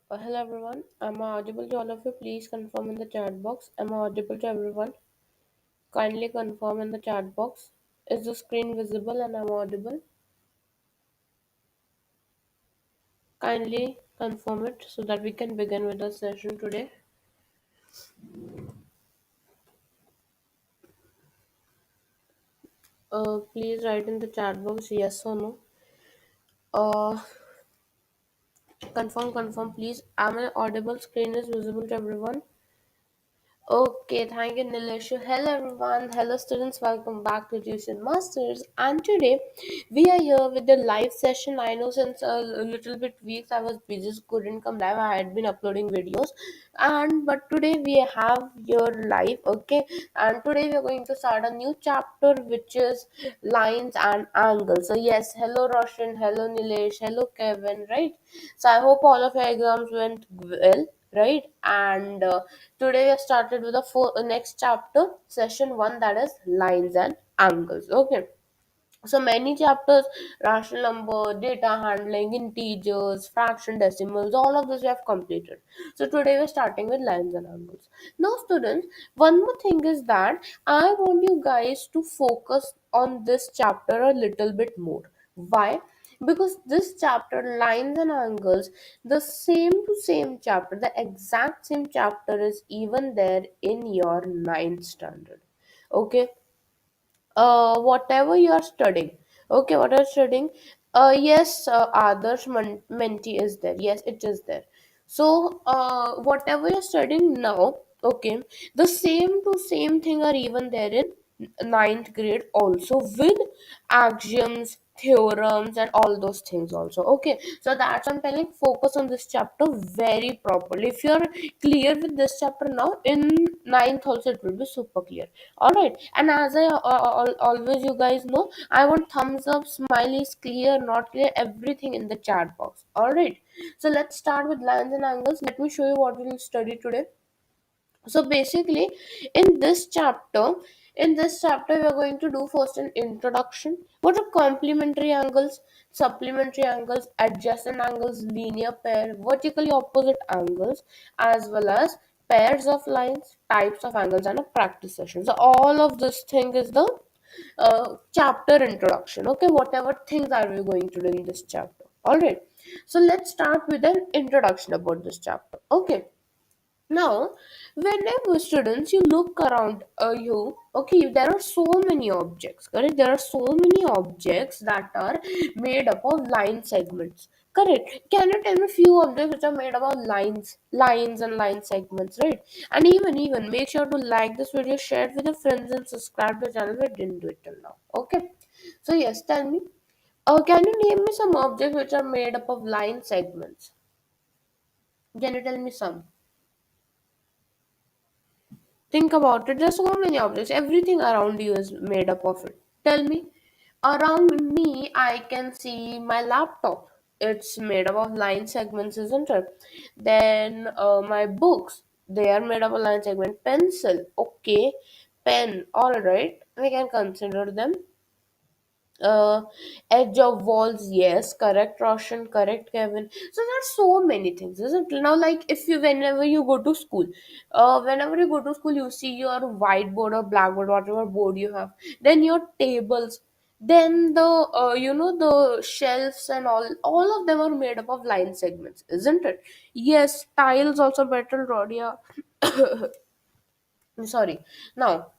Hello everyone. Am I audible to all of you? Please confirm in the chat box. Am I audible to everyone? Kindly confirm in the chat box. Is the screen visible and I'm audible? Kindly confirm it so that we can begin with the session today. Please write in the chat box yes or no. Uh, confirm, please. Am I audible? Screen is visible to everyone. Okay, thank you, Nilesh. Hello, everyone. Hello, students. Welcome back to Tuition Masters. And today we are here with the live session. I know since a little bit weeks I was busy, just couldn't come live. I had been uploading videos, and but today we have your live. Okay, and today we are going to start a new chapter, which is lines and angles. So yes, hello, Roshan. Hello, Nilesh. Hello, Kevin. Right. So I hope all of your exams went well. Right, and today we have started with the next chapter, session 1, that is lines and angles. Okay. So many chapters, rational number, data handling, integers, fraction, decimals, all of this we have completed. So today we're starting with lines and angles. Now students, one more thing is that I want you guys to focus on this chapter a little bit more. Why? Because this chapter, lines and angles, the same to same chapter, the exact same chapter is even there in your ninth standard. Okay, whatever you are studying, okay, what are you studying, yes, Adarsh Menti is there, yes, it is there. So whatever you're studying now, okay, the same to same thing are even there in ninth grade also, with axioms, theorems, and all those things also. Okay, so that's I'm telling, focus on this chapter very properly. If you're clear with this chapter now, in ninth also it will be super clear. All right, and as I always, you guys know, I want thumbs up, smileys, clear, not clear, everything in the chat box. All right, so let's start with lines and angles. Let me show you what we'll study today. So basically, in this chapter, we are going to do first an introduction. What are complementary angles, supplementary angles, adjacent angles, linear pair, vertically opposite angles, as well as pairs of lines, types of angles, and a practice session. So all of this thing is the chapter introduction. Okay, whatever things are we going to do in this chapter. All right. So let's start with an introduction about this chapter. Okay. Now, whenever students, you look around you, okay, there are so many objects, correct? There are so many objects that are made up of line segments, correct? Can you tell me few objects which are made up of lines and line segments, right? And even make sure to like this video, share it with your friends, and subscribe to the channel if you didn't do it till now. Okay. So yes, tell me. Can you name me some objects which are made up of line segments? Can you tell me some? Think about it. There's so many objects. Everything around you is made up of it. Tell me. Around me, I can see my laptop. It's made up of line segments, isn't it? Then my books, they are made up of line segment. Pencil, okay. Pen, all right. We can consider them. uh Edge of walls, yes, correct, Roshan, correct, Kevin. So there's so many things, isn't it? Now, like, if you, whenever you go to school, you see your whiteboard or blackboard, whatever board you have, then your tables, then the the shelves and all of them are made up of line segments, isn't it? Yes, tiles also, metal rod, yeah. Sorry. Now,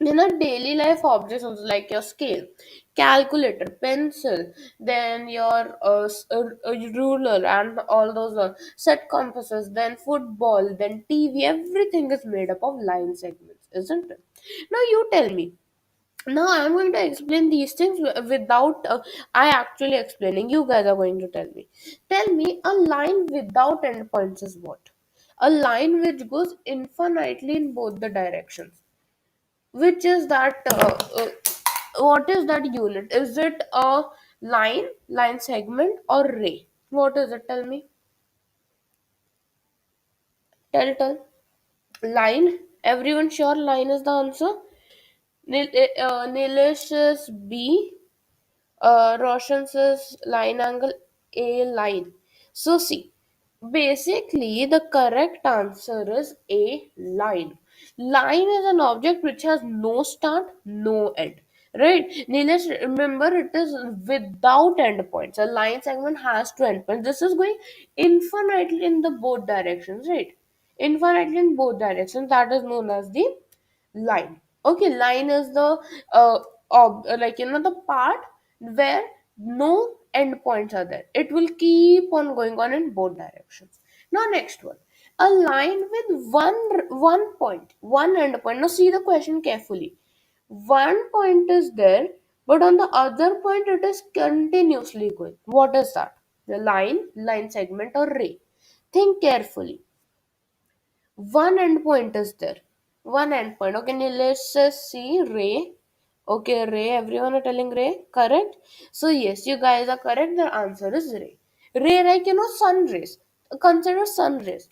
in a daily life objects also, like your scale, calculator, pencil, then your ruler, and all those set compasses, then football, then TV, everything is made up of line segments, isn't it? Now you tell me. Now I'm going to explain these things without I actually explaining. You guys are going to tell me. Tell me, a line without endpoints is what? A line which goes infinitely in both the directions. Which is that what is that unit? Is it a line segment, or ray? What is it? Tell me. Tell. Line. Everyone sure line is the answer? Nilesh says B. Roshan says line angle, A line. So see, Basically, the correct answer is A, line. Line is an object which has no start, no end. Right? Nilesh, remember it is without endpoints. A line segment has two endpoints. This is going infinitely in the both directions, right? Infinitely in both directions. That is known as the line. Okay, line is the the part where no endpoints are there. It will keep on going on in both directions. Now next one, a line with one point, one endpoint. Now see the question carefully. One point is there, but on the other point it is continuously going. What is that? The line segment, or ray? Think carefully. One endpoint is there. One endpoint. Okay, now let's just see ray. Okay, ray. Everyone are telling ray. Correct. So yes, you guys are correct. The answer is ray. Ray, like sun rays. Consider sun rays.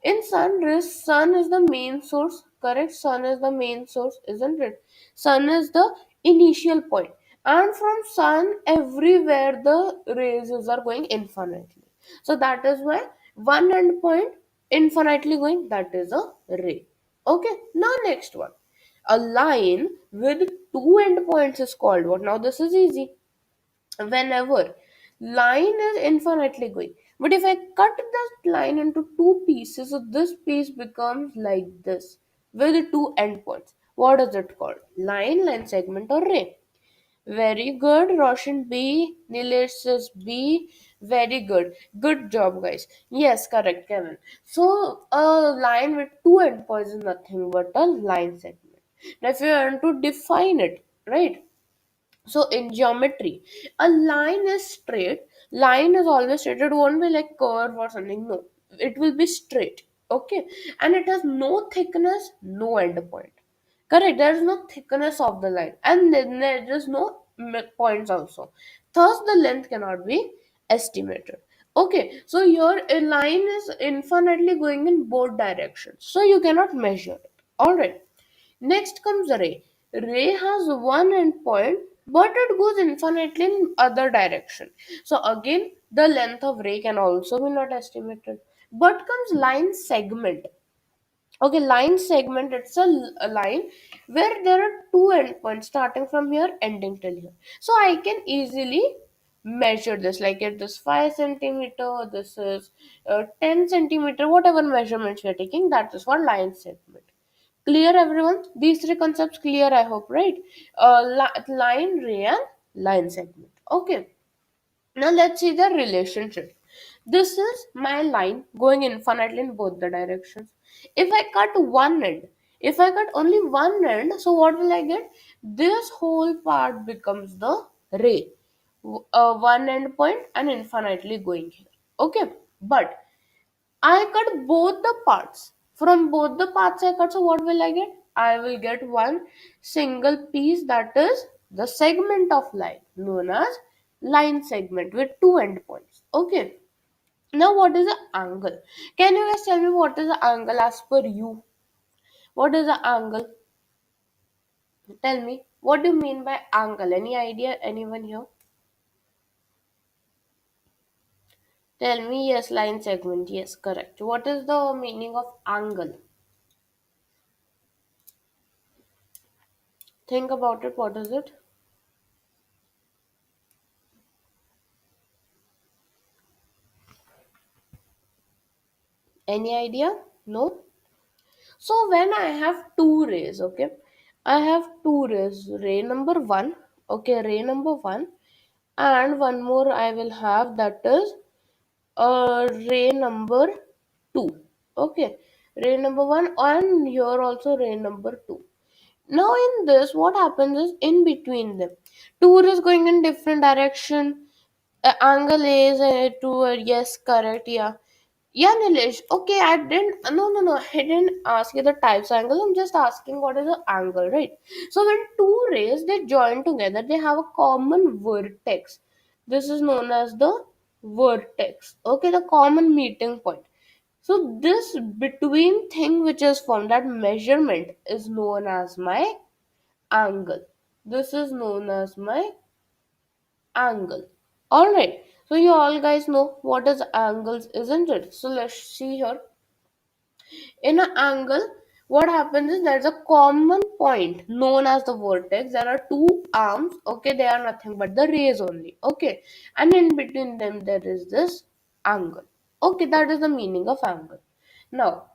In sun rays, sun is the main source. Correct. Sun is the main source, isn't it? Sun is the initial point, and from sun everywhere the rays are going infinitely. So that is why one endpoint infinitely going, that is a ray. Okay, now next one, a line with two endpoints is called what? Now this is easy. Whenever line is infinitely going, but if I cut this line into two pieces, so this piece becomes like this with two endpoints. What is it called? Line segment, or ray? Very good, Roshan B. Nilesh says B. Very good. Good job, guys. Yes, correct, Kevin. So, a line with two endpoints is nothing but a line segment. Now, if you want to define it, right? So, in geometry, a line is straight. Line is always straight. It won't be like curve or something. No, it will be straight. Okay, and it has no thickness, no endpoint. Correct. There is no thickness of the line, and then there is no points also. Thus, the length cannot be estimated. Okay, so your a line is infinitely going in both directions, so you cannot measure it. All right. Next comes ray. Ray has one endpoint, but it goes infinitely in other direction. So again, the length of ray can also be not estimated. But comes line segment. Okay, line segment, it's a line where there are two endpoints starting from here, ending till here. So I can easily measure this, like it is 5 centimeter, this is 10 centimeter, whatever measurements we are taking, that is for line segment. Clear, everyone? These three concepts clear, I hope, right? Line, ray, and line segment. Okay. Now let's see the relationship. This is my line going infinitely in both the directions. If I cut one end, if I cut only one end, so what will I get? This whole part becomes the ray. One end point and infinitely going here. Okay. But I cut both the parts. From both the parts I cut, so what will I get? I will get one single piece, that is the segment of line known as line segment with two endpoints. Okay. Now what is the angle? Can you guys tell me what is the angle as per you? What is the angle? Tell me. What do you mean by angle? Any idea? Anyone here? Tell me. Yes, line segment. Yes, correct. What is the meaning of angle? Think about it. What is it? Any idea? No? So when I have two rays, okay, I have two rays, ray number one, okay, ray number one, and one more I will have, that is ray number two, okay, ray number one, and here also ray number two. Now in this, what happens is in between them, two rays going in different direction. Angle is to yes, correct, yeah. Yeah, Nilesh. Okay, I didn't. No. I didn't ask you the types of angle. I'm just asking what is the angle, right? So when two rays they join together, they have a common vertex. This is known as the vertex. Okay, the common meeting point. So this between thing which is formed, that measurement is known as my angle. This is known as my angle. All right. So you all guys know what is angles, isn't it? So let's see here. In an angle, what happens is there's a common point known as the vertex. There are two arms, okay, they are nothing but the rays only, okay, and in between them there is this angle, okay, that is the meaning of angle. Now,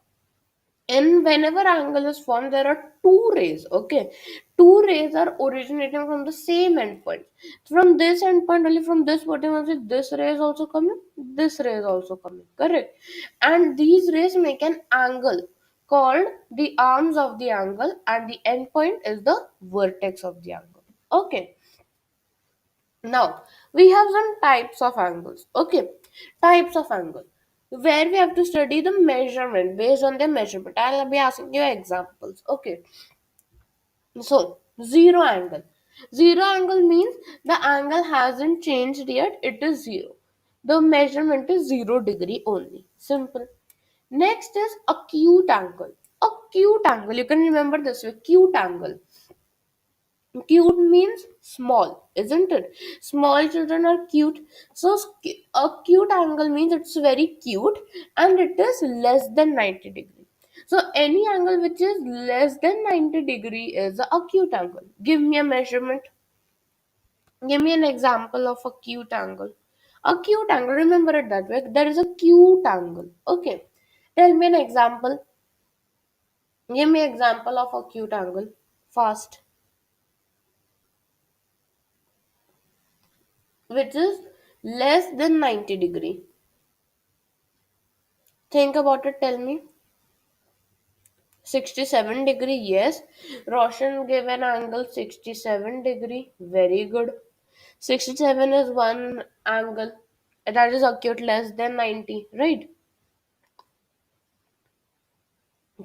and whenever angle is formed, there are two rays, okay, two rays are originating from the same endpoint. From this endpoint only, from this vertex, this ray is also coming, this ray is also coming, correct, and these rays make an angle called the arms of the angle, and the endpoint is the vertex of the angle, okay. Now, we have some types of angles. Okay, types of angle where we have to study the measurement based on the measurement. I'll be asking you examples. Okay, so zero angle. Zero angle means the angle hasn't changed yet, it is zero. The measurement is 0 degree only. Simple. Next is acute angle. Acute angle, you can remember this way, acute angle. Cute means small, isn't it? Small children are cute. So a cute angle means it's very cute and it is less than 90 degree. So any angle which is less than 90 degree is a acute angle. Give me a measurement. Give me an example of a cute angle. Acute angle, remember it that way. There is a cute angle. Okay. Tell me an example. Give me example of a cute angle. Fast. Which is less than 90 degree. Think about it, tell me. 67 degree, yes. Roshan gave an angle 67 degree. Very good. 67 is one angle. That is acute less than 90, right?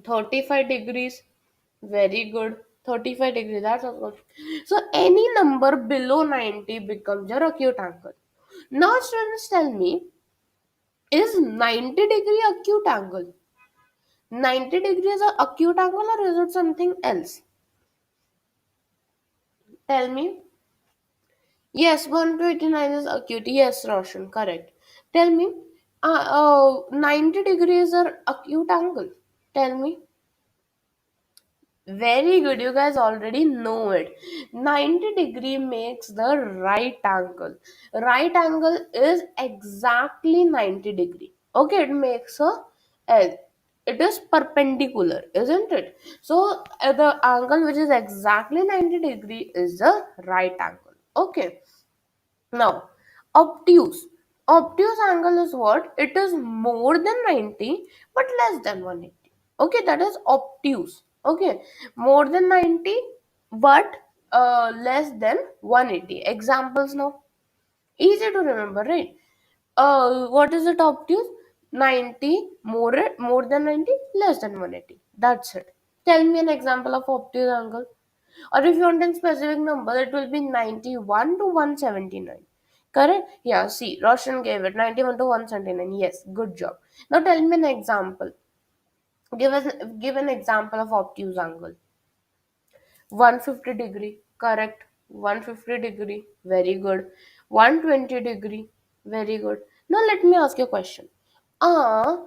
35 degrees. Very good. 35 degrees, that's also. So any number below 90 becomes your acute angle. Now students tell me, is 90 degree acute angle? 90 degrees a acute angle or is it something else? Tell me. Yes, 129 is acute. Yes, Roshan, correct. Tell me. 90 degrees are acute angle. Tell me. Very good. You guys already know it. 90 degree makes the right angle. Right angle is exactly 90 degree. Okay, it makes a L. It is perpendicular, isn't it? So the angle which is exactly 90 degree is the right angle. Okay. Now, obtuse. Obtuse angle is what? It is more than 90 but less than 180. Okay, that is obtuse. Okay, more than 90 but less than 180. Examples now. Easy to remember, right? What is it obtuse? 90 more than 90 less than 180. That's it. Tell me an example of obtuse angle. Or if you want a specific number, it will be 91 to 179. Correct? Yeah, see, Roshan gave it 91 to 179. Yes, good job. Now tell me an example. Give an example of obtuse angle. 150 degree. Correct. 150 degree. Very good. 120 degree. Very good. Now let me ask you a question. Uh,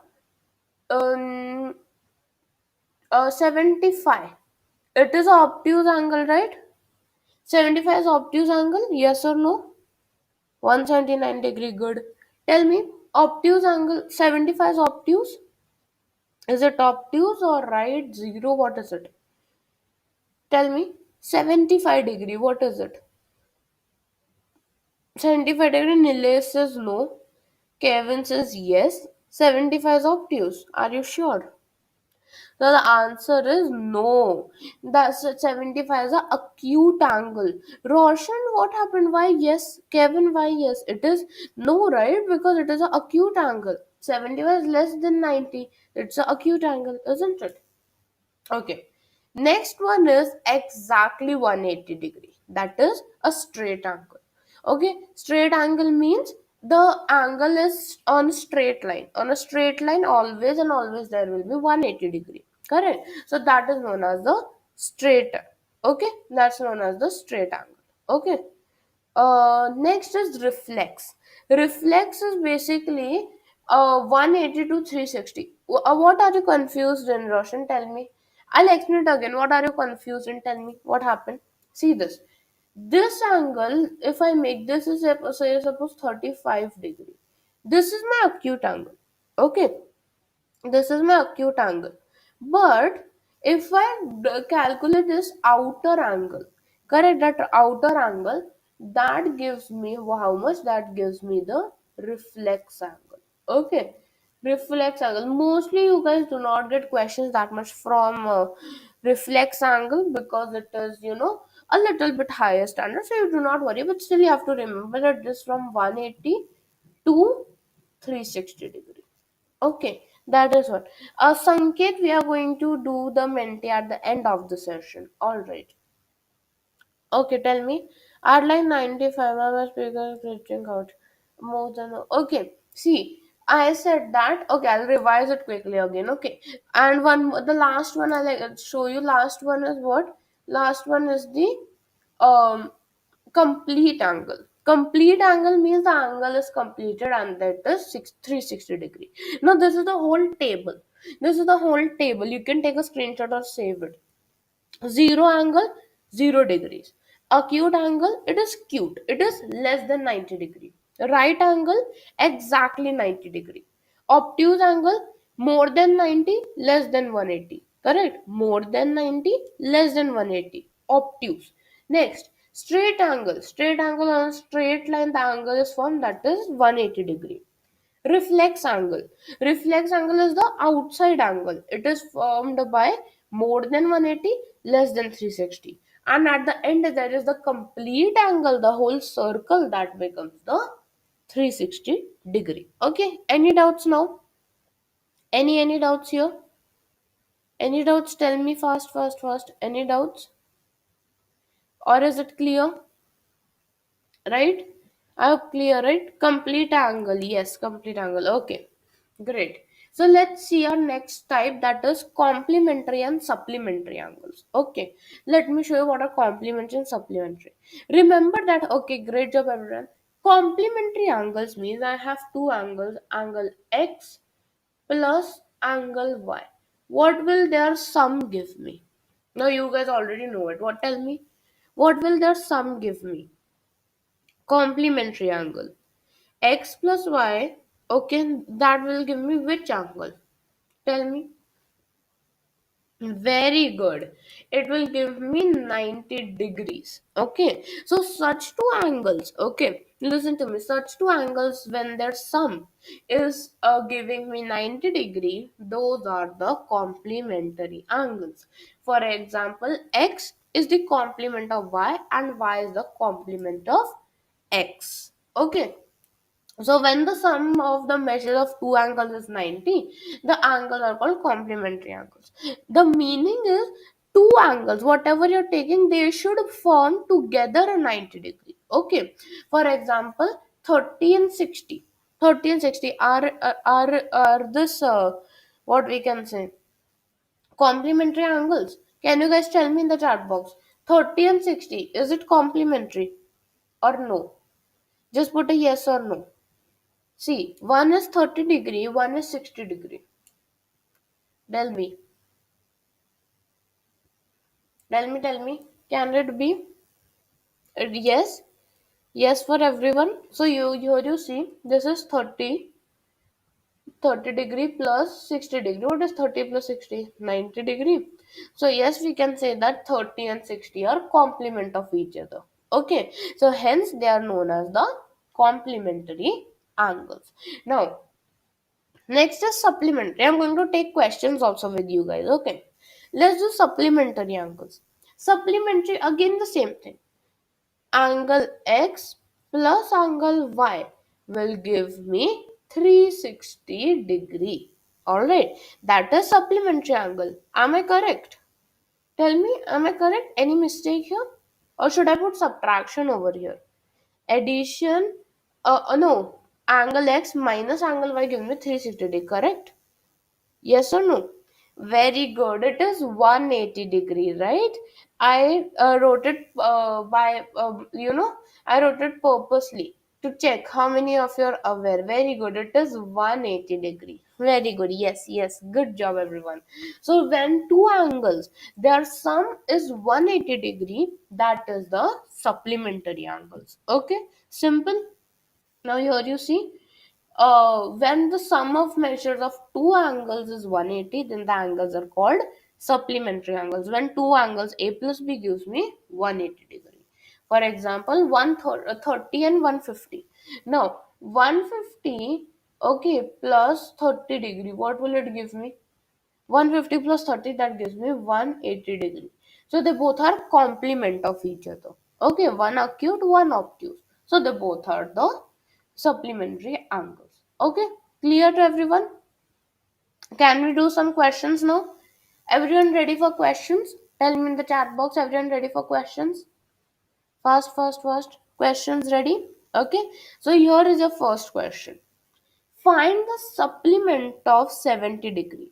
um, 75. It is a obtuse angle, right? 75 is obtuse angle, yes or no? 179 degree, good. Tell me, obtuse angle 75 is obtuse? Is it obtuse or right? Zero, what is it? Tell me, 75 degree, what is it? 75 degree, Nilesh says no. Kevin says yes. 75 is obtuse. Are you sure? So the answer is no. That's 75 is a acute angle. Roshan, what happened? Why yes? Kevin, why yes? It is no, right? Because it is an acute angle. 75 is less than 90. It's an acute angle, isn't it? Okay. Next one is exactly 180 degree. That is a straight angle. Okay. Straight angle means the angle is on straight line. On a straight line, always and always there will be 180 degree. Correct. So that is known as the straight. Okay. That's known as the straight angle. Okay. Next is reflex. Reflex is basically 180 to 360. What are you confused in, Roshan? Tell me. I'll explain it again. What are you confused in? Tell me what happened. See this. This angle, if I make this is say suppose 35 degree. This is my acute angle. Okay, this is my acute angle. But if I calculate this outer angle, correct, that outer angle, that gives me how much, that gives me the reflex angle. Okay, reflex angle, mostly you guys do not get questions that much from reflex angle because it is, a little bit higher standard, so you do not worry, but still you have to remember that this from 180 to 360 degree. Okay, that is what. Sanket, we are going to do the Menti at the end of the session. All right. Okay, tell me. At like 95, I was speaker reaching out more than. Okay, see, I said that. Okay, I'll revise it quickly again. Okay, and the last one I'll show you. Last one is what? Last one is the um complete angle. Complete angle means the angle is completed and that is 360 degree. Now this is the whole table. This is the whole table. You can take a screenshot or save it. Zero angle, 0 degrees. Acute angle, it is cute. It is less than 90 degree. Right angle, exactly 90 degree. Obtuse angle, more than 90, less than 180. Correct? More than 90, less than 180. Obtuse. Next, straight angle. Straight angle on a straight line, the angle is formed, that is 180 degree. Reflex angle. Reflex angle is the outside angle. It is formed by more than 180, less than 360. And at the end, there is the complete angle, the whole circle, that becomes the 360 degree. Okay, any doubts now? Any doubts here? Any doubts? Tell me fast, fast, fast. Any doubts? Or is it clear? Right? I hope clear, right? Complete angle. Yes, complete angle. Okay, great. So let's see our next type, that is complementary and supplementary angles. Okay, let me show you what are complementary and supplementary. Remember that, okay, great job everyone. Complementary angles means I have two angles, angle X plus angle Y. What will their sum give me? Now you guys already know it. What, tell me? What will their sum give me? Complementary angle. X plus Y, okay, that will give me which angle? Tell me. Very good. It will give me 90 degrees. Okay. So such two angles, okay, listen to me. Such two angles, when their sum is giving me 90 degree, those are the complementary angles. For example, X is the complement of Y and Y is the complement of X. Okay. So when the sum of the measure of two angles is 90, the angles are called complementary angles. The meaning is two angles, whatever you're taking, they should form together a 90 degree. Okay. For example, 30 and 60. 30 and 60 are this what we can say, complementary angles. Can you guys tell me in the chat box? 30 and 60, is it complementary or no? Just put a yes or no. See, one is 30 degree, one is 60 degree. Tell me. Tell me. Can it be? Yes. Yes for everyone. So you see, this is 30 degree plus 60 degree. What is 30 plus 60? 90 degree. So yes, we can say that 30 and 60 are complement of each other. Okay. So hence they are known as the complementary angles. Now, next is supplementary. I'm going to take questions also with you guys. Okay. Let's do supplementary angles. Supplementary, again the same thing. Angle X plus angle Y will give me 360 degree. Alright. That is supplementary angle. Am I correct? Tell me, am I correct? Any mistake here? Or should I put subtraction over here? Addition, no. Angle X minus angle Y give me 360 degree. Correct? Yes or no? Very good. It is 180 degree, right? I wrote it I wrote it purposely to check how many of you are aware. Very good. It is 180 degree. Very good. Yes, yes. Good job, everyone. So when two angles, their sum is 180 degree, that is the supplementary angles. Okay? Simple. Now here you see, when the sum of measures of two angles is 180, then the angles are called supplementary angles. When two angles A plus B gives me 180 degree. For example, 30 and 150. Now, 150, okay, plus 30 degree, what will it give me? 150 plus 30, that gives me 180 degree. So they both are complement of each other. Okay, one acute, one obtuse. So they both are the supplementary angles. Okay, clear to everyone? Can we do some questions now? Everyone ready for questions? Tell me in the chat box, everyone ready for questions? Fast, fast, fast. Questions ready? Okay, so here is your first question. Find the supplement of 70 degree.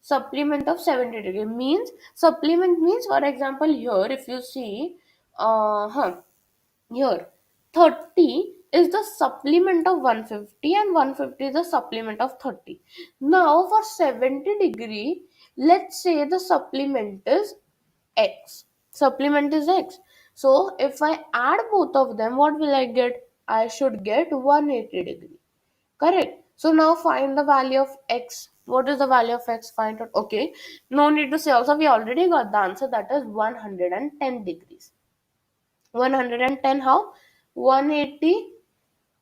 Supplement of 70 degree means, supplement means, for example, here if you see, here 30 is the supplement of 150 and 150 is the supplement of 30. Now for 70 degree, let's say the supplement is x. Supplement is x. So if I add both of them, what will I get? I should get 180 degree. Correct. So now find the value of x. What is the value of x? Find out. Okay. No need to say also. We already got the answer. That is 110 degrees. 110 how? 180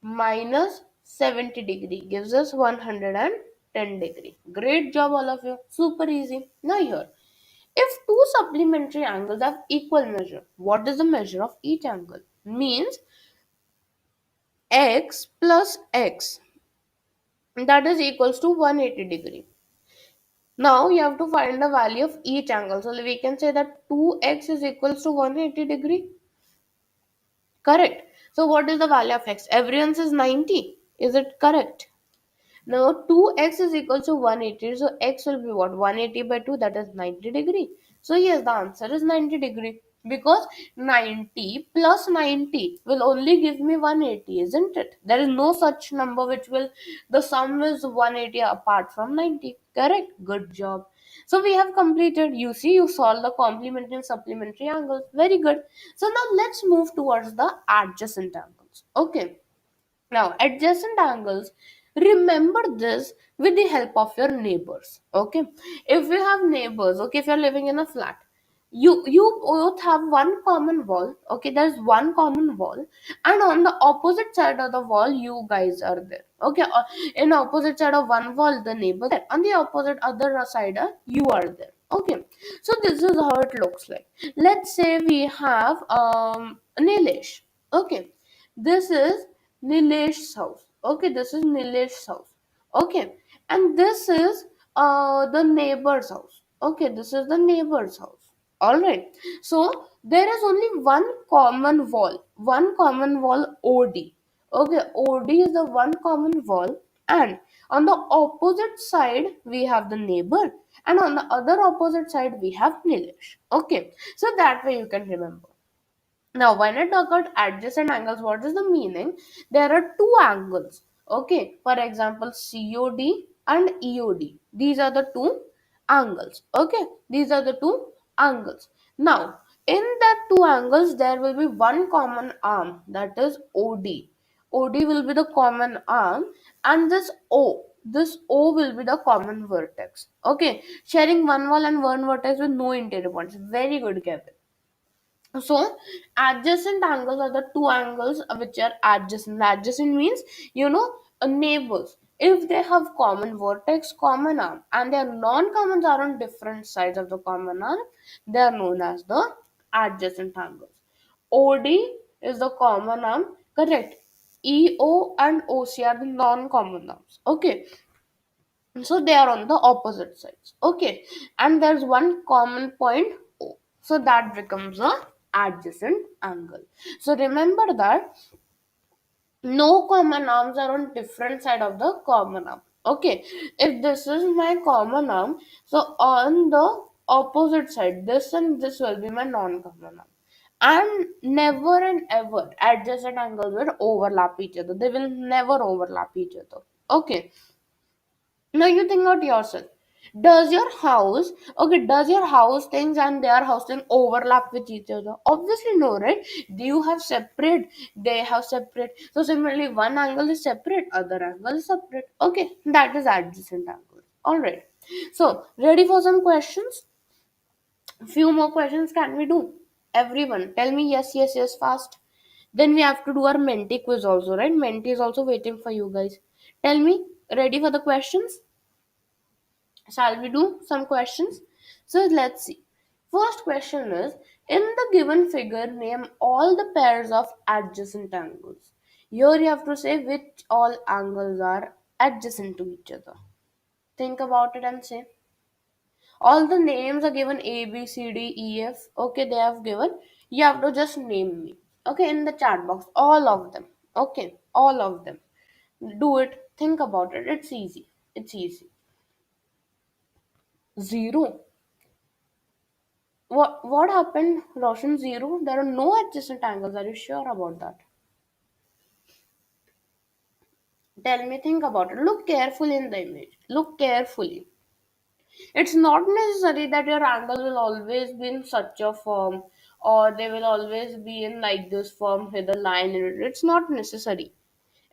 minus 70 degree gives us 110 degree. Great job all of you. Super easy. Now here. If two supplementary angles have equal measure, what is the measure of each angle? Means x plus x, that is equals to 180 degree. Now you have to find the value of each angle. So we can say that 2x is equals to 180 degree. Correct. So what is the value of x? Everyone says 90. Is it correct? Now 2x is equal to 180. So x will be what? 180 by 2, that is 90 degree. So yes, the answer is 90 degree. Because 90 plus 90 will only give me 180, isn't it? There is no such number which will, the sum is 180 apart from 90. Correct? Good job. So we have completed. You see, you solve the complementary and supplementary angles. Very good. So now let's move towards the adjacent angles. Okay. Now, adjacent angles, remember this with the help of your neighbors. Okay, if you have neighbors, okay, if you're living in a flat, you both have one common wall. Okay, there's one common wall, and on the opposite side of the wall, you guys are there. Okay, in opposite side of one wall, the neighbor there. On the opposite other side, you are there. Okay, so this is how it looks like. Let's say we have Nilesh. Okay, this is Nilesh's house. Okay, this is Nilesh's house. Okay, and this is the neighbor's house. Okay, this is the neighbor's house. All right. So there is only one common wall OD. Okay, OD is the one common wall, and on the opposite side we have the neighbor, and on the other opposite side we have Nilesh. Okay, so that way you can remember. Now, when I talk about adjacent angles, what is the meaning? There are two angles. Okay, for example, COD and EOD. These are the two angles. Okay, these are the two angles. Now, in that two angles, there will be one common arm, that is OD. OD will be the common arm, and this O will be the common vertex. Okay, sharing one wall and one vertex with no interior points. Very good, Kevin. So, adjacent angles are the two angles which are adjacent. Adjacent means, neighbors. If they have common vertex, common arm, and their non-commons are on different sides of the common arm, they are known as the adjacent angles. OD is the common arm, correct? EO and OC are the non-common arms. Okay, so they are on the opposite sides. Okay, and there's one common point O, so that becomes a adjacent angle. So remember that no common arms are on different side of the common arm. Okay, if this is my common arm, so on the opposite side, this and this will be my non-common arm. And never and ever adjacent angles will overlap each other. They will never overlap each other. Okay, now you think out yourself. Does your house, okay, does your house things and their house thing overlap with each other? Obviously no, right? Do you have separate? They have separate. So similarly, one angle is separate, other angle is separate. Okay, that is adjacent angle. Alright. So ready for some questions? Few more questions can we do? Everyone, tell me yes, yes, yes, fast. Then we have to do our Menti quiz also, right? Menti is also waiting for you guys. Tell me, ready for the questions? Shall we do some questions? So let's see. First question is, in the given figure, name all the pairs of adjacent angles. Here you have to say which all angles are adjacent to each other. Think about it and say. All the names are given A, B, C, D, E, F. Okay, they have given. You have to just name me. Okay, in the chat box. All of them. Okay, all of them. Do it. Think about it. It's easy. It's easy. Zero. What happened, Roshan? Zero? There are no adjacent angles. Are you sure about that? Tell me, think about it. Look carefully in the image. Look carefully. It's not necessary that your angle will always be in such a form or they will always be in like this form with a line in it. It's not necessary.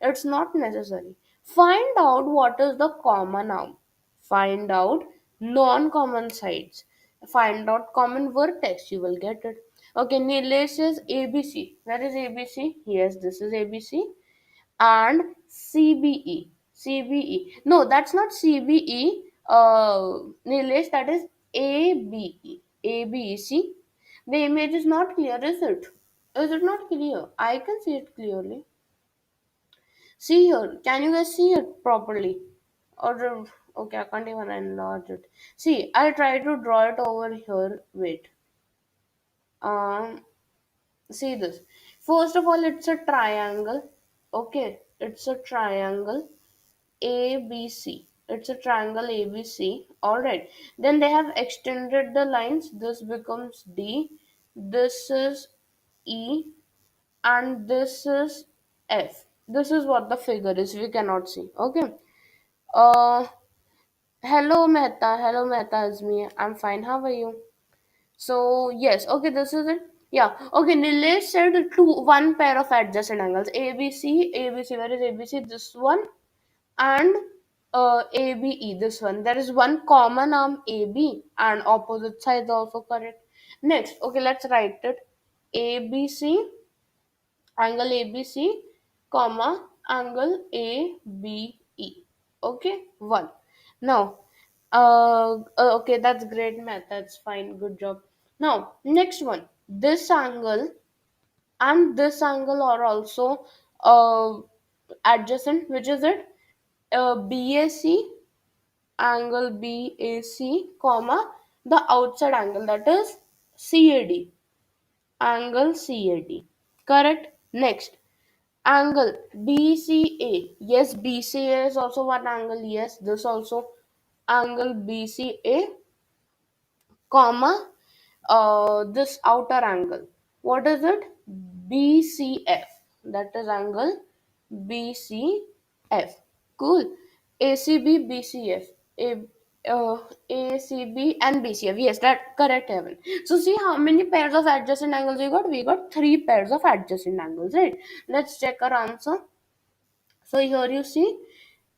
It's not necessary. Find out what is the common arm. Find out non-common sides. Find out common vertex. You will get it. Okay, Nilesh says ABC. Where is ABC? Yes, this is ABC. And CBE. CBE. No, that's not CBE. Nilesh, that is ABE. ABEC. The image is not clear, is it? Is it not clear? I can see it clearly. See here. Can you guys see it properly? Or okay, I can't even enlarge it. See, I'll try to draw it over here. Wait. Um, See this. First of all, it's a triangle. Okay, it's a triangle ABC. It's a triangle ABC. All right. Then they have extended the lines. This becomes D. This is E, and this is F. This is what the figure is. We cannot see. Okay. Uh, Hello Mehta. Hello Mehta is me. I'm fine. How are you? So yes, okay, this is it. Yeah, okay. Nilesh said one pair of adjacent angles. ABC, ABC. Where is ABC? This one and ABE. This one. There is one common arm AB and opposite sides also correct. Next, okay, let's write it. ABC, angle ABC, comma, angle ABE. Okay, one. Now, okay, that's great math. That's fine. Good job. Now, next one. This angle and this angle are also uh, adjacent. Which is it? BAC, angle BAC, comma, the outside angle that is CAD, angle CAD. Correct? Next, angle BCA. Yes, BCA is also one angle. Yes, this also angle BCA, comma, this outer angle. What is it? BCF. That is angle BCF. Cool. ACB, BCF. A, uh, ACB and BCF. Yes, that correct, Evan. So see how many pairs of adjacent angles we got? We got three pairs of adjacent angles, right? Let's check our answer. So here you see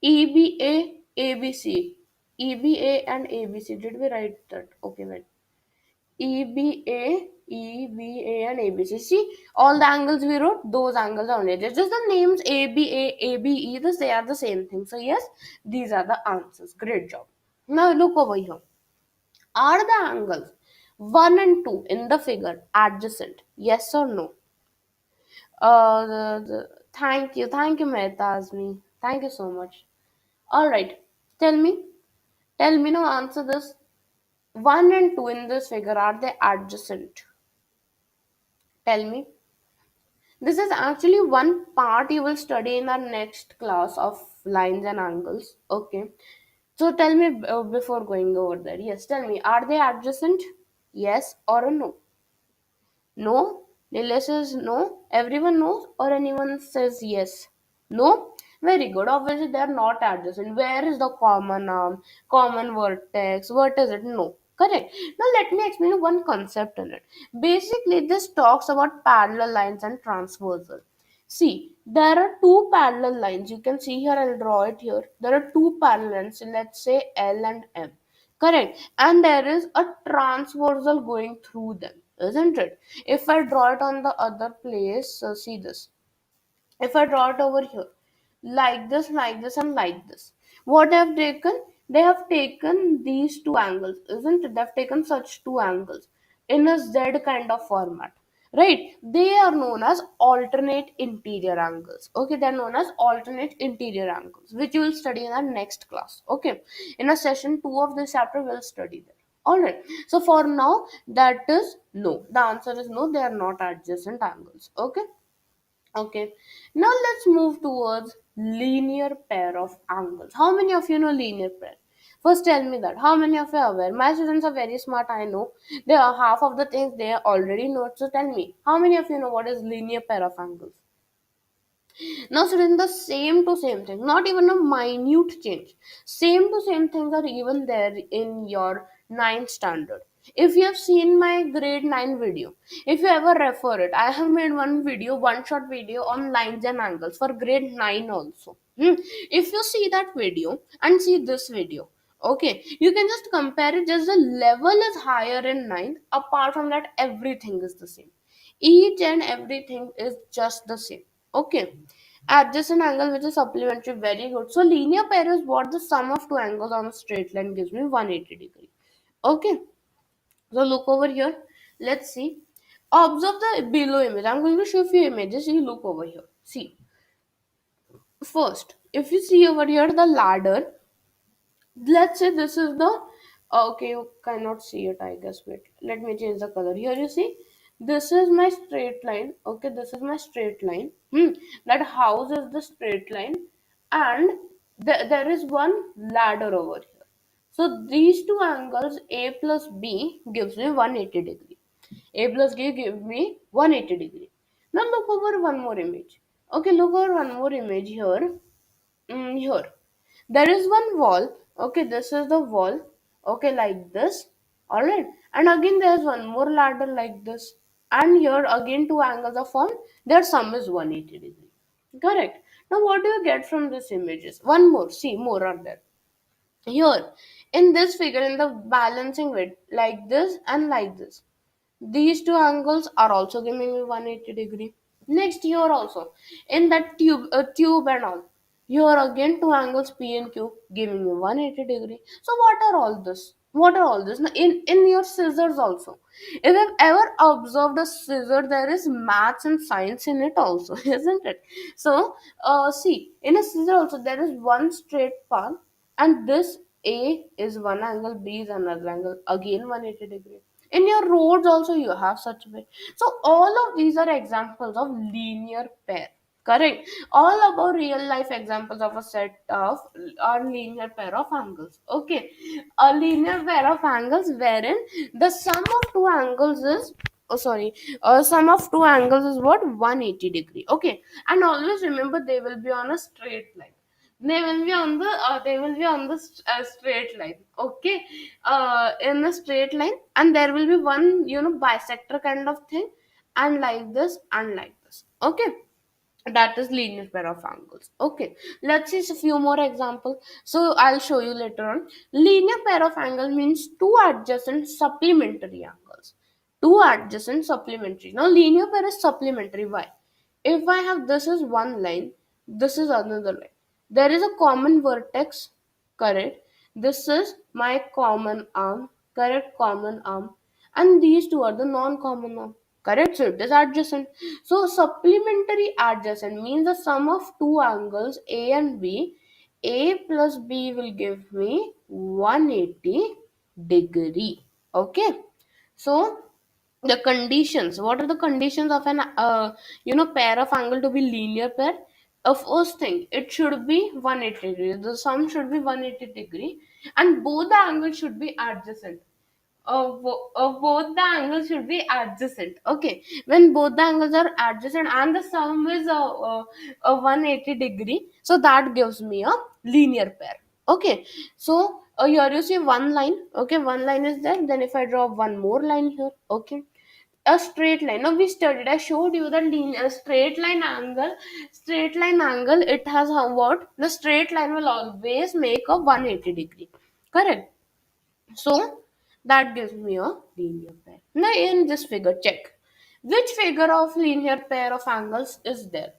EBA, ABC. EBA and ABC. Did we write that? Okay, wait. EBA, EBA, and ABC. See, all the angles we wrote, those angles are only. It's just the names ABA, ABE, they are the same thing. So, yes, these are the answers. Great job. Now, look over here. Are the angles 1 and 2 in the figure adjacent? Yes or no? Thank you, Mehta Azmi. Thank you so much. All right, tell me now, answer this. 1 and 2 in this figure, are they adjacent? Tell me. This is actually one part you will study in our next class of lines and angles. Okay. So tell me before going over there. Yes, tell me, are they adjacent? Yes or a no? No? Nilesh says no. Everyone knows, or anyone says yes? No? Very good. Obviously, they are not adjacent. Where is the common arm, common vertex? What is it? No. Correct. Now, let me explain one concept in it. Basically, this talks about parallel lines and transversal. See, there are two parallel lines. You can see here, I'll draw it here. There are two parallel lines, let's say L and M. Correct. And there is a transversal going through them, isn't it? If I draw it on the other place, see this. If I draw it over here, like this, and like this, what they have taken? They have taken these two angles, isn't it? They have taken such two angles in a Z kind of format, right? They are known as alternate interior angles. Okay, they are known as alternate interior angles, which you will study in our next class. Okay, in a session 2 of this chapter, we'll study that. All right. So for now, that is no. The answer is no. They are not adjacent angles. Okay. Okay, now let's move towards linear pair of angles. How many of you know linear pair? First, tell me that. How many of you are aware? My students are very smart. I know they are half of the things they already know. So tell me, how many of you know what is linear pair of angles? Now, students, the same to same thing, not even a minute change. Same to same things are even there in your ninth standard. If you have seen my grade 9 video, if you ever refer it, I have made one video, one short video on lines and angles for grade 9 also. If you see that video and see this video, okay, you can just compare it, just the level is higher in ninth. Apart from that, everything is the same. Each and everything is just the same. Okay. Adjacent angle which is supplementary, very good. So linear pair is what the sum of two angles on a straight line gives me 180 degree. Okay. So look over here. Let's see. Observe the below image. I'm going to show you images. You look over here. See. First, if you see over here the ladder, let's say this is the okay, you cannot see it, I guess. Wait, let me change the color. Here you see, this is my straight line. Okay, this is my straight line. That house is the straight line, and there is one ladder over here. So these two angles, a plus b, gives me 180 degree. A plus b give me 180 degree. Now look over one more image. Okay, look over one more image here. Here there is one wall. Okay, this is the wall. Okay, like this. All right, and again there's one more ladder like this, and here again two angles are formed. Their sum is 180 degree. Correct. Now what do you get from this images? One more, see, more are there here in this figure, in the balancing width, like this and like this. These two angles are also giving me 180 degree. Next, here also in that tube and all, here again two angles P and Q giving me 180 degree. So what are all this? What are all this? Now, in your scissors also, if you've ever observed a scissor, there is maths and science in it also, isn't it? So see, in a scissor also there is one straight path, and this A is one angle, B is another angle, again 180 degree. In your roads also you have such way. So all of these are examples of linear pair. Correct. All about real life examples of a set of or linear pair of angles. Okay. A linear pair of angles wherein the sum of two angles is, oh sorry, sum of two angles is what, 180 degree. Okay. And always remember they will be on a straight line. They will be on the straight line. Okay, in a straight line, and there will be one, bisector kind of thing, and like this and like this. Okay, that is linear pair of angles. Okay, let's see a few more examples. So I'll show you later on. Linear pair of angles means two adjacent supplementary angles. Two adjacent supplementary. Now linear pair is supplementary. Why? If I have, this is one line, this is another line, there is a common vertex. Correct. This is my common arm. Correct, common arm, and these two are the non-common arm. Correct, so it is adjacent. So supplementary adjacent means the sum of two angles A and B. A plus B will give me 180 degree. Okay, so The conditions, what are the conditions of an pair of angle to be linear pair? First thing, it should be 180 degrees, the sum should be 180 degree, and both the angles should be adjacent. Both the angles should be adjacent. Okay, when both the angles are adjacent and the sum is 180 degree, so that gives me a linear pair. Okay, so here you see one line. Okay, one line is there. Then if I draw one more line here, okay, a straight line. Now we studied, I showed you the linear straight line angle, it has what, the straight line will always make a 180 degree, correct? So that gives me a linear pair. Now in this figure, check which figure of linear pair of angles is there,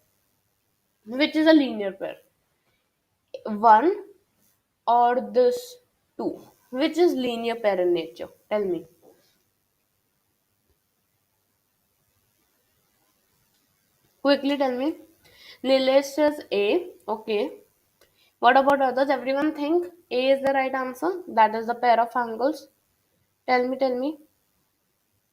which is a linear pair, one or this two, which is linear pair in nature, tell me. Quickly tell me. Nilesh says A. Okay. What about others? Everyone think A is the right answer. That is the pair of angles. Tell me, tell me.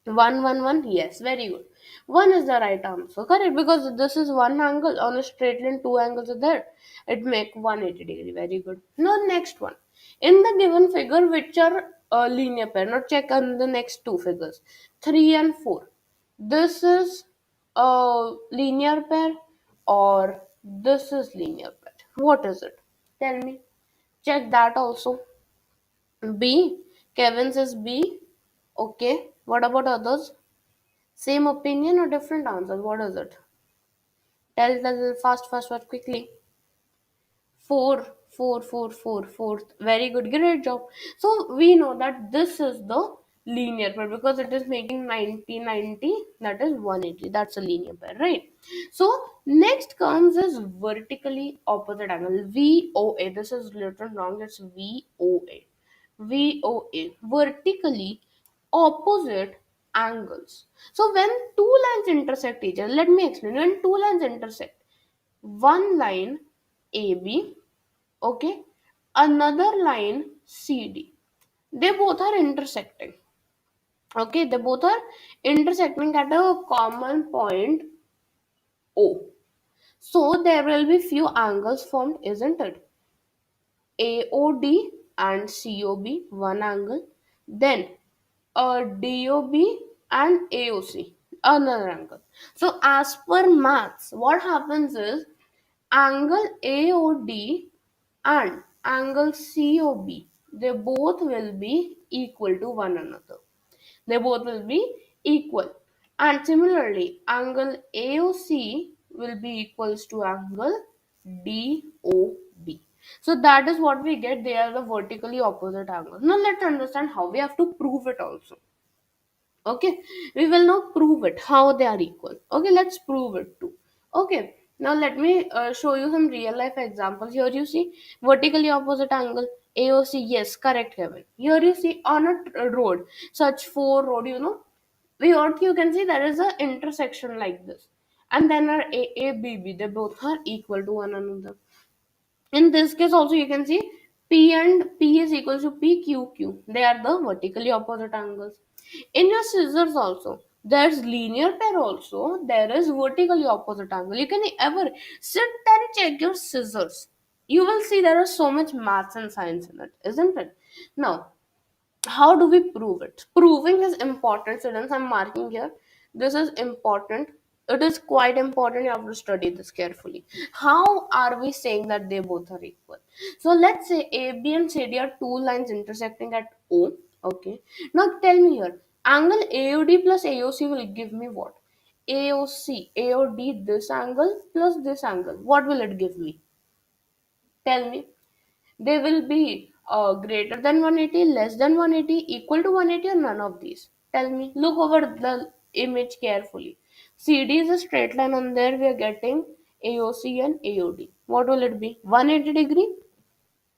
One, one, one. Yes, very good. One is the right answer. Correct, because this is one angle on a straight line. Two angles are there. It make 180 degree. Very good. Now next one. In the given figure, which are linear pair? Now check on the next two figures. 3 and 4. This is a linear pair, or this is linear pair. What is it? Tell me. Check that also. B. Kevin says B. Okay. What about others? Same opinion or different answers? What is it? Tell fast, fast, fast, quickly. Four. Very good, great job. So we know that this is the linear pair because it is making 90, 90. That is 180. That's a linear pair, right? So next comes is vertically opposite angle, VOA. This is written wrong. It's VOA. VOA. Vertically opposite angles. So when two lines intersect each other, let me explain. When two lines intersect, one line AB, okay, another line CD, they both are intersecting. Okay, they both are intersecting at a common point O. So there will be few angles formed, isn't it? AOD and COB, one angle. Then a DOB and AOC, another angle. So as per maths, what happens is angle AOD and angle COB, they both will be equal to one another. They both will be equal. And similarly, angle AOC will be equals to angle DOB. So that is what we get. They are the vertically opposite angles. Now let's understand how we have to prove it also. Okay, we will now prove it how they are equal. Okay, let's prove it too. Okay, now let me show you some real life examples. Here you see vertically opposite angle AOC. Yes, correct, Kevin. Here you see on a road, such four road, we what you can see there is a intersection like this, and then our AABB, they both are equal to one another. In this case also you can see P and P is equal to PQQ. They are the vertically opposite angles. In your scissors also, there's linear pair also. There is vertically opposite angle. You can ever sit and check your scissors. You will see there is so much maths and science in it, isn't it? Now, how do we prove it? Proving is important, students. I'm marking here. This is important. It is quite important. You have to study this carefully. How are we saying that they both are equal? So let's say AB and CD are two lines intersecting at O. Okay. Now tell me here. Angle AOD plus AOC will give me what? AOC, AOD, this angle plus this angle. What will it give me? Tell me. They will be greater than 180, less than 180, equal to 180, or none of these. Tell me. Look over the image carefully. CD is a straight line, on there we are getting AOC and AOD. What will it be? 180 degree?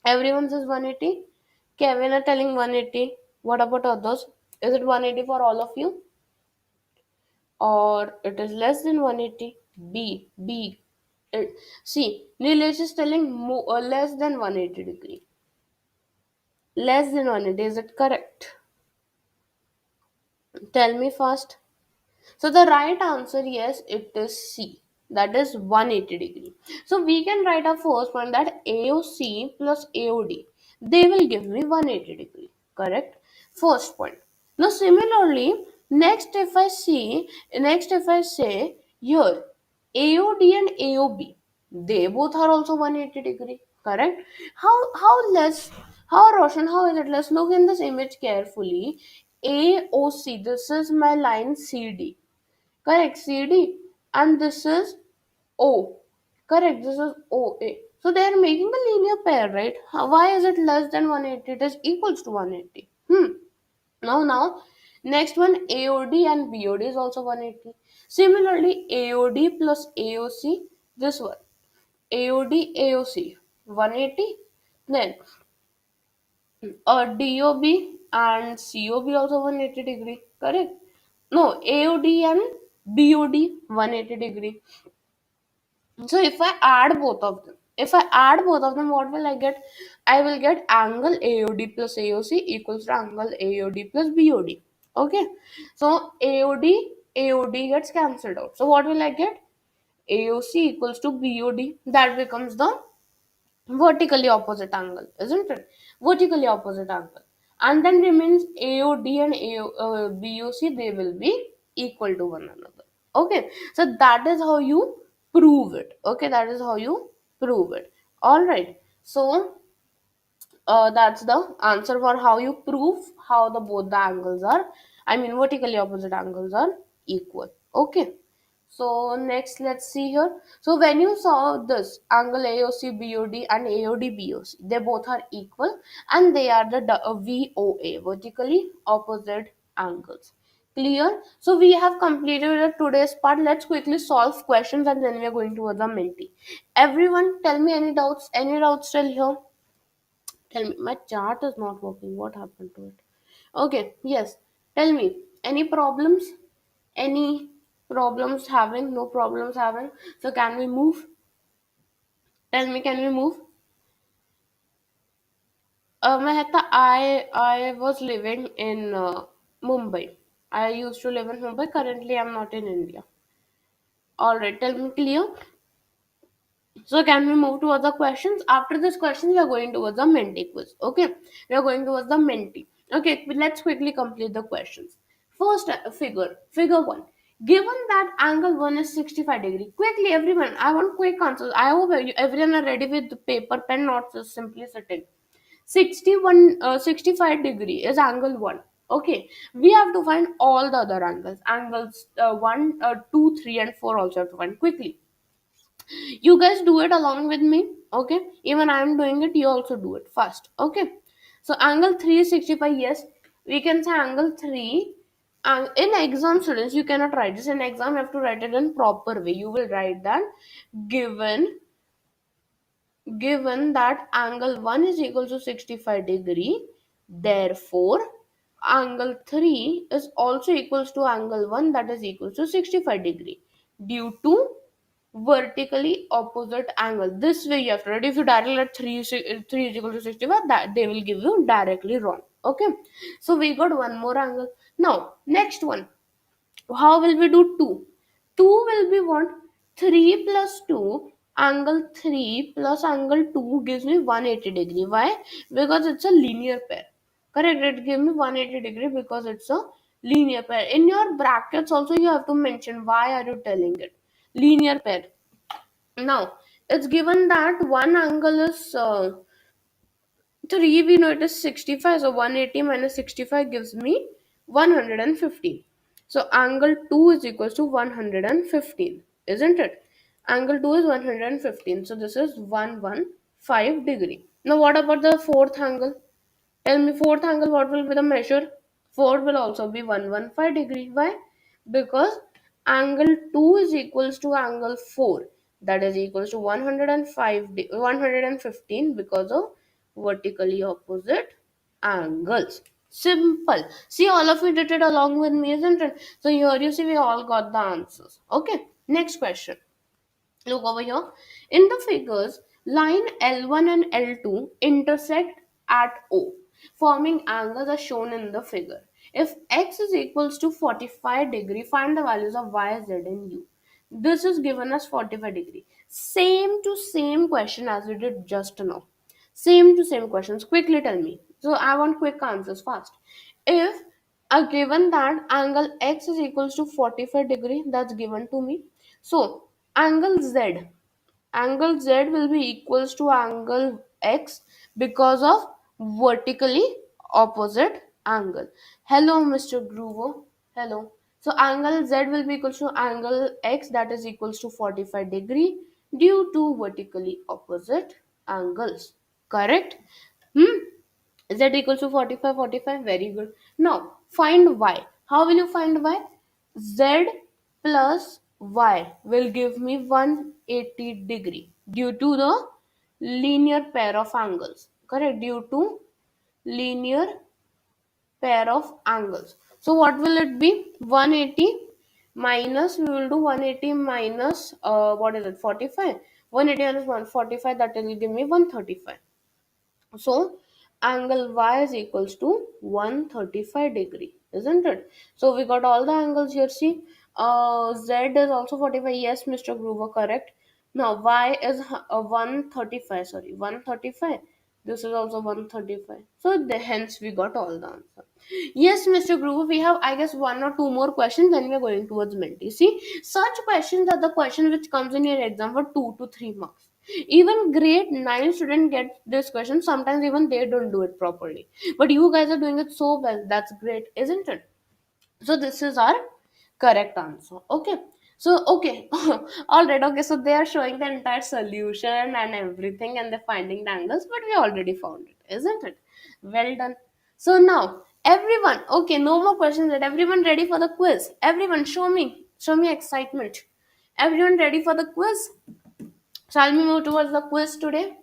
Everyone says 180. Kevin are telling 180. What about others? Is it 180 for all of you? Or it is less than 180? B. See, Nilesh is telling less than 180 degree. Less than 180, is it correct? Tell me first. So the right answer, yes, it is C. That is 180 degree. So we can write our first one that AOC plus AOD. They will give me 180 degree. Correct? First point. Now similarly, next if I say here AOD and AOB, they both are also 180 degree. Correct? How less, how Roshan, how is it? Let's look in this image carefully. AOC, this is my line CD. Correct, CD. And this is O. Correct, this is OA. So they are making a linear pair, right? Why is it less than 180? It is equals to 180. Now, next one AOD and BOD is also 180. Similarly, AOD plus AOC, this one. AOD, AOC, 180. Then DOB and COB also 180 degree. Correct? No, AOD and BOD 180 degree. So if I add both of them, what will I get? I will get angle AOD plus AOC equals to angle AOD plus BOD. Okay. So AOD gets cancelled out. So what will I get? AOC equals to BOD. That becomes the vertically opposite angle, isn't it? Vertically opposite angle. And then remains AOD and BOC, they will be equal to one another. Okay, so that is how you prove it. Okay, that is how you prove it. All right. So that's the answer for how you prove how the both the angles are, I mean vertically opposite angles are equal. Okay, so next let's see here. So when you saw this angle AOC BOD and AOD BOC, they both are equal and they are the VOA, vertically opposite angles. Clear? So we have completed today's part. Let's quickly solve questions and then we are going to the Menti. Everyone tell me any doubts, still here? Tell me, my chart is not working. What happened to it? Okay, yes. Tell me, any problems? Any problems having? No problems having? So can we move? Tell me, can we move? Mehta, I was living in Mumbai. I used to live in Mumbai. Currently, I'm not in India. All right, tell me clear. So can we move to other questions? After this question, we are going towards the Menti quiz. Okay, we are going towards the Menti. Okay, let's quickly complete the questions. First figure one. Given that angle 1 is 65 degree, quickly everyone, I want quick answers. I hope everyone are ready with the paper, pen, not just simply sitting. 65 degree is angle 1. Okay, we have to find all the other angles. Angles 1, 2, 3 and 4 also have to find quickly. You guys do it along with me. Okay, even I am doing it, you also do it fast. Okay, so angle 3 is 65. Yes, we can say angle 3. In exam, students, you cannot write this in exam. You have to write it in proper way. You will write that given that angle 1 is equal to 65 degree, therefore angle 3 is also equals to angle 1, that is equals to 65 degree, due to vertically opposite angle. This way you have to write. If you directly write 3 is equal to 65, that they will give you directly wrong. Okay, so we got one more angle. Now next one, how will we do 2? 2 will be what? 3 plus 2, angle 3 plus angle 2 gives me 180 degree. Why? Because it's a linear pair. Correct, it gives me 180 degree because it's a linear pair. In your brackets also you have to mention why are you telling it. Linear pair. Now, it's given that one angle is 3, we know it is 65, so 180 minus 65 gives me 115. So angle 2 is equals to 115, isn't it? Angle 2 is 115, so this is 115 degree. Now what about the fourth angle? Tell me, fourth angle, what will be the measure? Fourth will also be 115 degree. Why? Because angle 2 is equals to angle 4. That is equals to 115 because of vertically opposite angles. Simple. See, all of you did it along with me, isn't it? So here you see we all got the answers. Okay. Next question. Look over here. In the figures, line L1 and L2 intersect at O, forming angles as shown in the figure. If x is equals to 45 degree, find the values of y, z and u. This is given as 45 degree. Same to same question as we did just now. Same to same questions. Quickly tell me. So I want quick answers fast. If a given that angle x is equals to 45 degree, that's given to me. So angle z will be equals to angle x because of vertically opposite angle. Hello Mr. Groover. Hello. So angle z will be equals to angle x, that is equals to 45 degree due to vertically opposite angles. Correct? Hmm. Z equals to 45, 45. Very good. Now, find y. How will you find y? Z plus y will give me 180 degree due to the linear pair of angles. Correct? Due to linear pair of angles. So, what will it be? 180 minus, we will do 180 minus, what is it? 45. 180 minus 145, that will give me 135. So angle y is equals to 135 degree, isn't it? So we got all the angles here. See, z is also 45. Yes, Mr. Groover, correct. Now y is 135. Sorry, 135. This is also 135. So hence we got all the answer. Yes, Mr. Groover, we have, I guess, one or two more questions. Then we are going towards Menti. See, such questions are the questions which comes in your exam for 2 to 3 marks. Even grade 9 student get this question. Sometimes even they don't do it properly. But you guys are doing it so well. That's great, isn't it? So this is our correct answer. Okay. So okay. All right. Okay. So they are showing the entire solution and everything, and they're finding the angles, but we already found it, isn't it? Well done. So now everyone, okay, no more questions. That everyone ready for the quiz? Everyone, show me excitement. Everyone ready for the quiz? Shall we move towards the quiz today?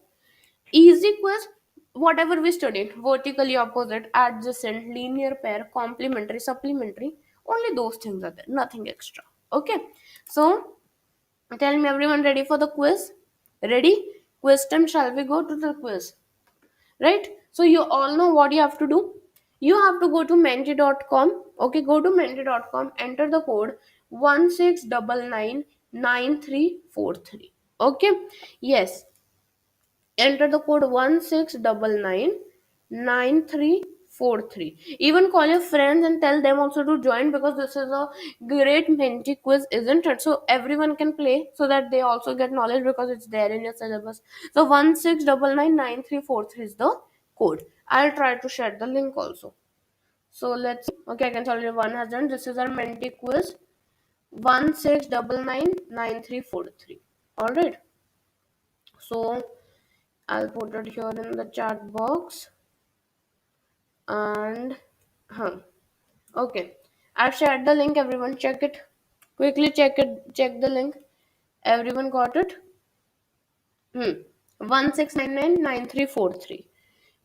Easy quiz. Whatever we studied, vertically opposite, adjacent, linear pair, complementary, supplementary, only those things are there, nothing extra. Okay. So tell me, everyone ready for the quiz? Ready? Quiz time. Shall we go to the quiz? Right? So you all know what you have to do. You have to go to menti.com. Okay, go to menti.com, enter the code 16999343. Okay. Yes, enter the code 16999343. Even call your friends and tell them also to join, because this is a great Menti quiz, isn't it? So everyone can play, so that they also get knowledge, because it's there in your syllabus. So 16999343 is the code. I'll try to share the link also. So let's, okay, I can tell you one has done. This is our Menti quiz 16999343. All right. So I'll put it here in the chat box. And okay, I've shared the link. Everyone check it. Quickly check it. Check the link. Everyone got it? 16999343.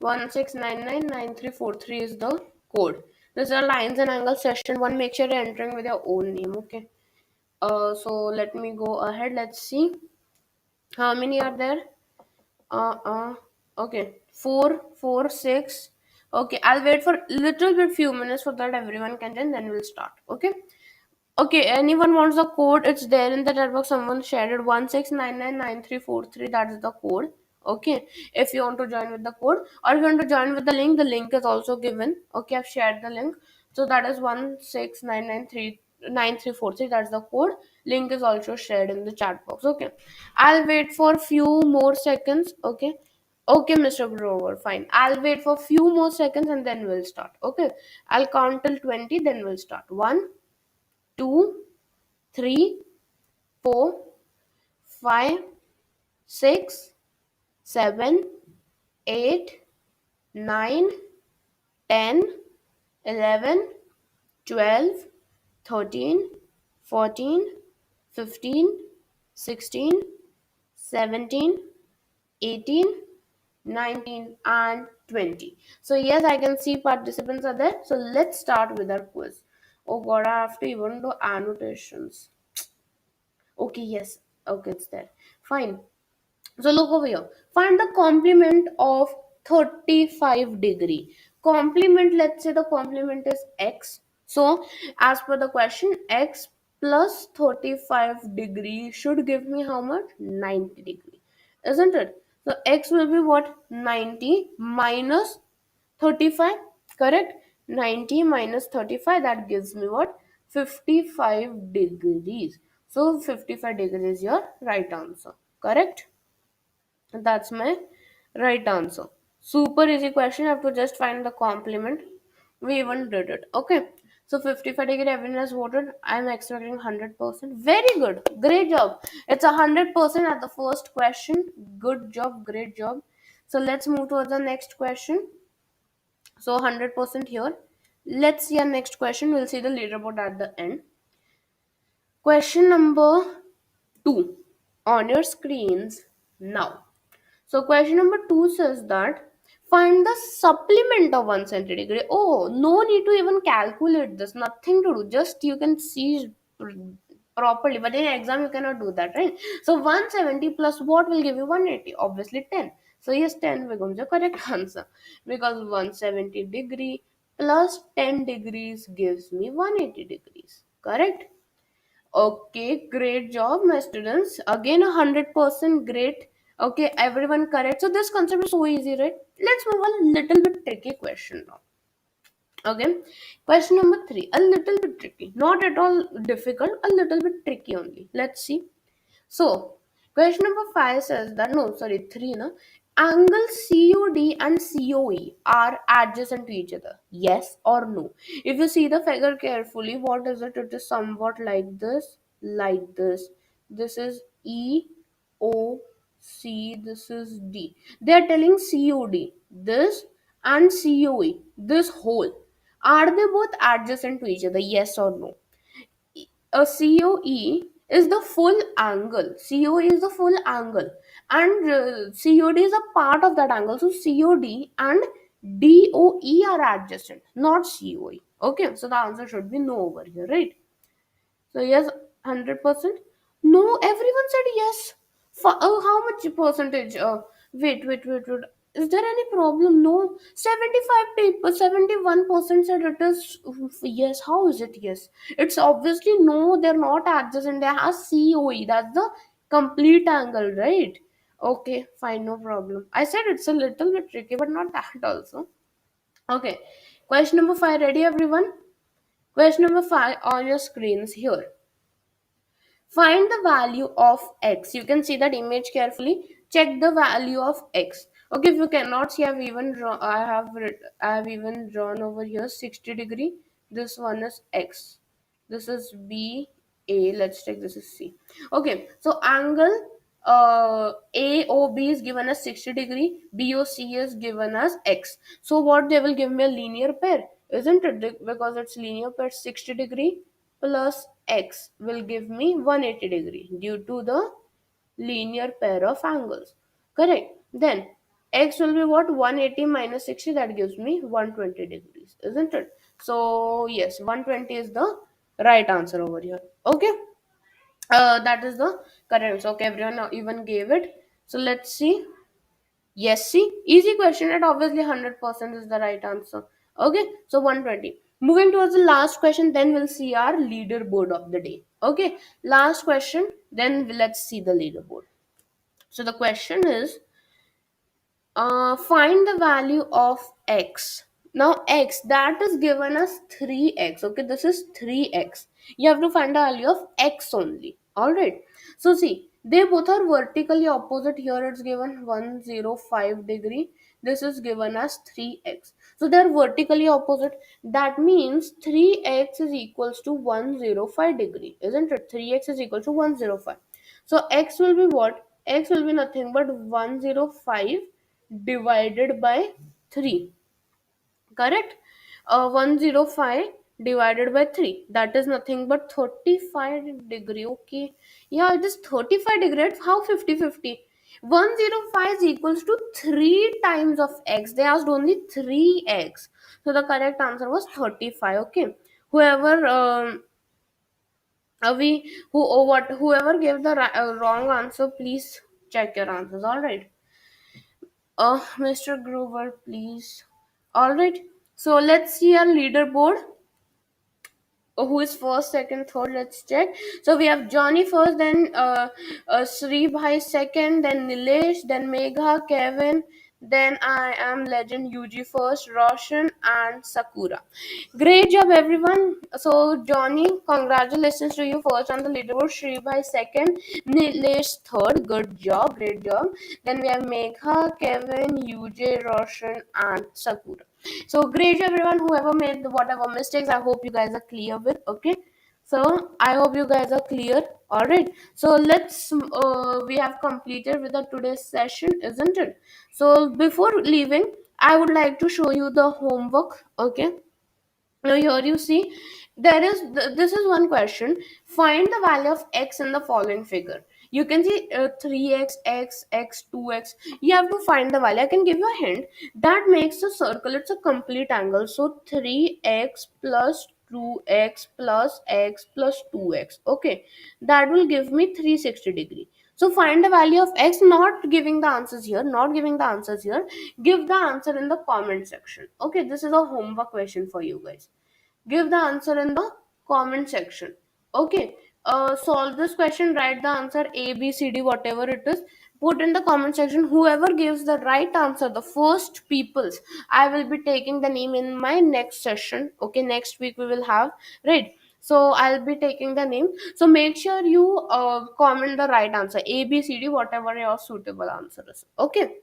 16999343 is the code. This is a lines and angles session one. Make sure you're entering with your own name. Okay. So let me go ahead. Let's see how many are there. Uh, okay, four, six. Okay, I'll wait for little bit few minutes so that everyone can join. Then we'll start. Okay. Okay. Anyone wants the code? It's there in the chat box. Someone shared it. 16999343. That is the code. Okay. If you want to join with the code, or if you want to join with the link is also given. Okay, I've shared the link. So that is 16999343. That's the code. Link is also shared in the chat box. Okay. I'll wait for few more seconds. Okay. Okay, Mr. Grover, fine. I'll wait for few more seconds and then we'll start. Okay. I'll count till 20, then we'll start. 1, 2, 3, 4, 5, 6, 7, 8, 9, 10, 11, 12, 13, 14, 15, 16, 17, 18, 19 and 20. So yes, I can see participants are there. So let's start with our quiz. Oh god, I have to even do annotations. Okay, yes. Okay, it's there. Fine. So look over here. Find the complement of 35 degree. Complement, let's say the complement is x. So as per the question, x plus 35 degree should give me how much? 90 degree, isn't it? So x will be what? 90 minus 35, correct? 90 minus 35, that gives me what? 55 degrees. So 55 degrees is your right answer, correct? That's my right answer. Super easy question. I have to just find the complement. We even did it. Okay. So 55 degree everyone has voted. I'm expecting 100%. Very good. Great job. It's 100% at the first question. Good job. Great job. So let's move to the next question. So 100% here. Let's see our next question. We'll see the leaderboard at the end. Question number 2 on your screens now. So question number 2 says that find the supplement of 1 centigrade. Oh, no need to even calculate this. Nothing to do. Just you can see properly. But in exam you cannot do that, right? So 170 plus what will give you 180? Obviously 10. So yes, 10 becomes the correct answer because 170 degree plus 10 degrees gives me 180 degrees. Correct? Okay, great job, my students. Again, 100% great. Okay, everyone correct. So this concept is so easy, right? Let's move on a little bit tricky question now. Okay, question number 3, a little bit tricky, not at all difficult, a little bit tricky only. Let's see. So, question number 5 says that, no, sorry, 3, no? Angle COD and COE are adjacent to each other. Yes or no? If you see the figure carefully, what is it? It is somewhat like this, like this. This is E, O, C, this is D. They are telling COD, this and COE, this whole. Are they both adjacent to each other? Yes or no? A COE is the full angle. COE is the full angle, and COD is a part of that angle. So COD and DOE are adjacent, not COE. Okay, so the answer should be no over here, right? So yes, 100%. No, everyone said yes. How much percentage? Wait. Is there any problem? No. 75 people, 71% said it is yes. How is it yes? It's obviously no, they're not adjacent. They have COE. That's the complete angle, right? Okay, fine, no problem. I said it's a little bit tricky, but not that also. Okay. Question number 5. Ready, everyone? Question number 5 on your screens here. Find the value of x. You can see that image carefully. Check the value of x. Okay, if you cannot see, I have even drawn over here 60 degree. This one is x. This is B A. Let's take this is C. Okay, so angle AOB is given as 60 degree. BOC is given as x. So what they will give me a linear pair, isn't it? Because it's linear pair 60 degree plus x will give me 180 degree due to the linear pair of angles, correct? Then x will be what? 180 minus 60, that gives me 120 degrees, isn't it? So yes, 120 is the right answer over here. Okay, that is the correct answer. Okay, everyone even gave it. So let's see. Yes, see, easy question, and obviously 100% is the right answer. Okay, so 120. Moving towards the last question, then we'll see our leaderboard of the day. Okay, last question, then let's see the leaderboard. So the question is, find the value of x. Now x, that is given as 3x. Okay, this is 3x. You have to find the value of x only. Alright. So see, they both are vertically opposite. Here it's given 105 degree. This is given as 3x. So they are vertically opposite. That means 3x is equals to 105 degree. Isn't it? 3x is equal to 105. So x will be what? X will be nothing but 105 divided by 3, correct? 105 divided by 3, that is nothing but 35 degree. Okay, yeah, it is 35 degree. How 50-50? 105 is equals to 3 times of x. They asked only 3x, so the correct answer was 35. Okay, whoever we who oh, what whoever gave the wrong answer, please check your answers. All right, Mr. Grover, please. All right. So let's see our leaderboard. Who is first, second, third? Let's check. So we have Johnny first, then Sri Bhai second, then Nilesh, then Megha, Kevin, then I am Legend UG first, Roshan and Sakura. Great job, everyone. So Johnny, congratulations to you first on the leaderboard. Sri Bhai second, Nilesh third. Good job, great job. Then we have Megha, Kevin, UJ, Roshan and Sakura. So great job, everyone. Whoever made the whatever mistakes, I hope you guys are clear with. Okay. So I hope you guys are clear. All right. So let's. We have completed with the today's session, isn't it? So before leaving, I would like to show you the homework. Okay. Now here you see this is one question. Find the value of x in the following figure. You can see 3x, x, 2x. You have to find the value. I can give you a hint. That makes a circle. It's a complete angle. So 3x plus 2x plus x plus 2x. Okay. That will give me 360 degree. So find the value of x, not giving the answers here, not giving the answers here. Give the answer in the comment section. Okay, this is a homework question for you guys. Give the answer in the comment section. Okay. Solve this question, write the answer A, B, C, D, whatever it is. Put in the comment section. Whoever gives the right answer, the first peoples, I will be taking the name in my next session. Okay, next week we will have, right? So I'll be taking the name. So make sure you comment the right answer, A, B, C, D, whatever your suitable answer is. Okay.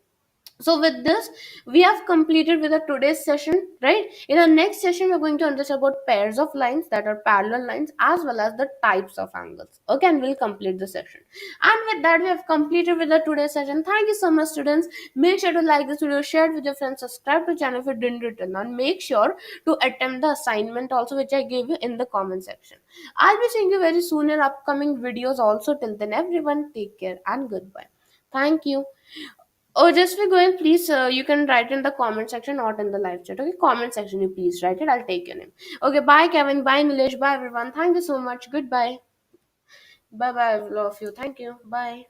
So with this, we have completed with the today's session, right? In our next session, we're going to understand about pairs of lines, that are parallel lines, as well as the types of angles. Okay, and we'll complete the session. And with that, we have completed with the today's session. Thank you so much, students. Make sure to like this video, share it with your friends, subscribe to the channel if you didn't return, and make sure to attempt the assignment also, which I gave you in the comment section. I'll be seeing you very soon in upcoming videos also. Till then, everyone, take care and goodbye. Thank you. Oh, just for going, please, you can write in the comment section, not in the live chat. Okay, comment section, you please write it. I'll take your name. Okay, bye, Kevin. Bye, Nilesh. Bye, everyone. Thank you so much. Goodbye. Bye, bye, all of you. Thank you. Bye.